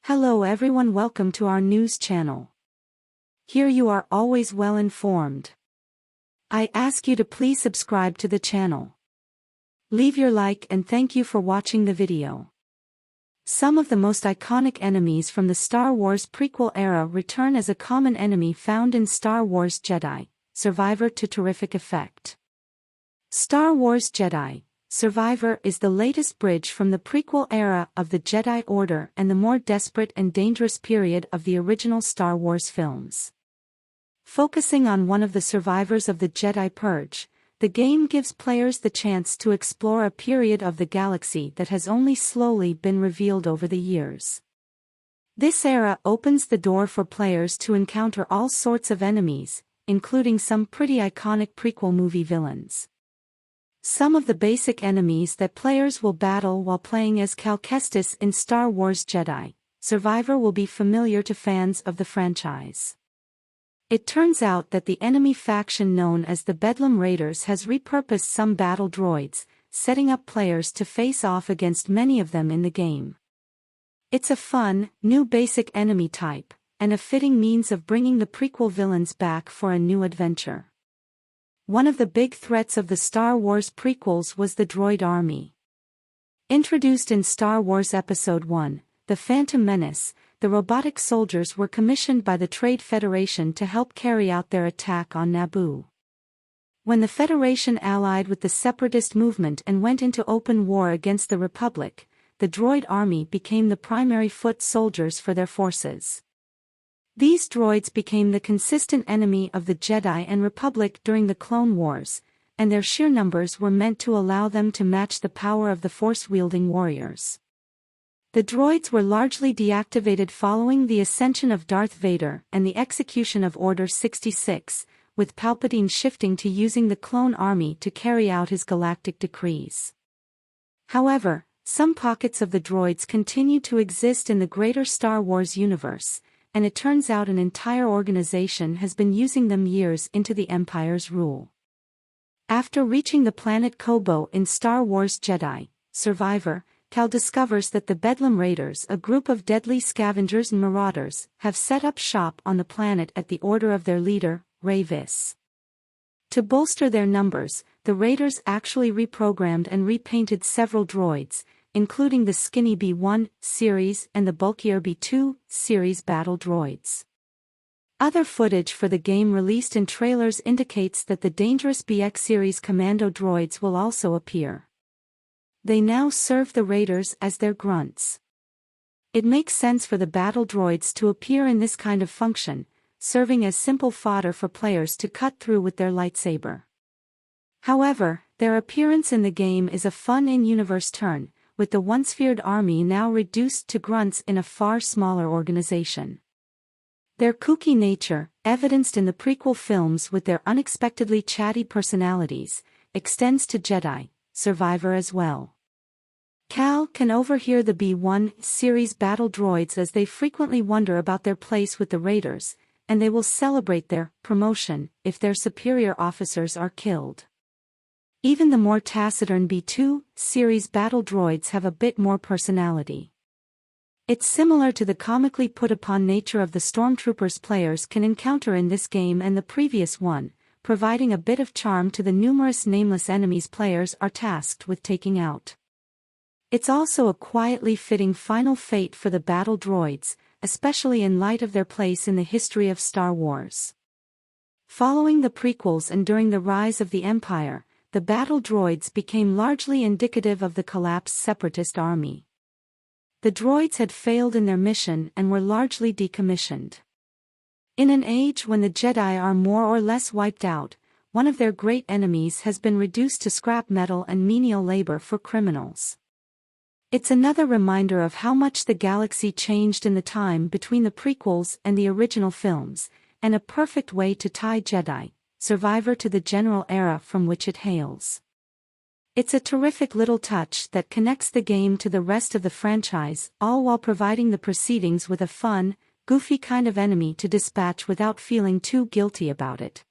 Hello everyone, welcome to our news channel. Here you are always well informed. I ask you to please subscribe to the channel. Leave your like and thank you for watching the video. Some of the most iconic enemies from the Star Wars prequel era return as a common enemy found in Star Wars Jedi, Survivor to terrific effect. Star Wars Jedi, Survivor is the latest bridge from the prequel era of the Jedi Order and the more desperate and dangerous period of the original Star Wars films. Focusing on one of the survivors of the Jedi Purge, the game gives players the chance to explore a period of the galaxy that has only slowly been revealed over the years. This era opens the door for players to encounter all sorts of enemies, including some pretty iconic prequel movie villains. Some of the basic enemies that players will battle while playing as Cal Kestis in Star Wars Jedi Survivor will be familiar to fans of the franchise. It turns out that the enemy faction known as the Bedlam Raiders has repurposed some battle droids, setting up players to face off against many of them in the game. It's a fun, new basic enemy type, and a fitting means of bringing the prequel villains back for a new adventure. One of the big threats of the Star Wars prequels was the droid army. Introduced in Star Wars Episode I, The Phantom Menace, the robotic soldiers were commissioned by the Trade Federation to help carry out their attack on Naboo. When the Federation allied with the Separatist movement and went into open war against the Republic, the droid army became the primary foot soldiers for their forces. These droids became the consistent enemy of the Jedi and Republic during the Clone Wars, and their sheer numbers were meant to allow them to match the power of the Force-wielding warriors. The droids were largely deactivated following the ascension of Darth Vader and the execution of Order 66, with Palpatine shifting to using the clone army to carry out his galactic decrees. However, some pockets of the droids continue to exist in the greater Star Wars universe, and it turns out an entire organization has been using them years into the Empire's rule. After reaching the planet Kobo in Star Wars Jedi Survivor, Cal discovers that the Bedlam Raiders, a group of deadly scavengers and marauders, have set up shop on the planet at the order of their leader, Rayvis. To bolster their numbers, the Raiders actually reprogrammed and repainted several droids, including the skinny B1 series and the bulkier B2 series battle droids. Other footage for the game released in trailers indicates that the dangerous BX series commando droids will also appear. They now serve the Raiders as their grunts. It makes sense for the battle droids to appear in this kind of function, serving as simple fodder for players to cut through with their lightsaber. However, their appearance in the game is a fun in-universe turn, with the once-feared army now reduced to grunts in a far smaller organization. Their kooky nature, evidenced in the prequel films with their unexpectedly chatty personalities, extends to Jedi Survivor as well. Cal can overhear the B1 series battle droids as they frequently wonder about their place with the Raiders, and they will celebrate their promotion if their superior officers are killed. Even the more taciturn B2 series battle droids have a bit more personality. It's similar to the comically put-upon nature of the stormtroopers players can encounter in this game and the previous one, providing a bit of charm to the numerous nameless enemies players are tasked with taking out. It's also a quietly fitting final fate for the battle droids, especially in light of their place in the history of Star Wars. Following the prequels and during the rise of the Empire, the battle droids became largely indicative of the collapsed Separatist army. The droids had failed in their mission and were largely decommissioned. In an age when the Jedi are more or less wiped out, one of their great enemies has been reduced to scrap metal and menial labor for criminals. It's another reminder of how much the galaxy changed in the time between the prequels and the original films, and a perfect way to tie Jedi Survivor to the general era from which it hails. It's a terrific little touch that connects the game to the rest of the franchise, all while providing the proceedings with a fun, goofy kind of enemy to dispatch without feeling too guilty about it.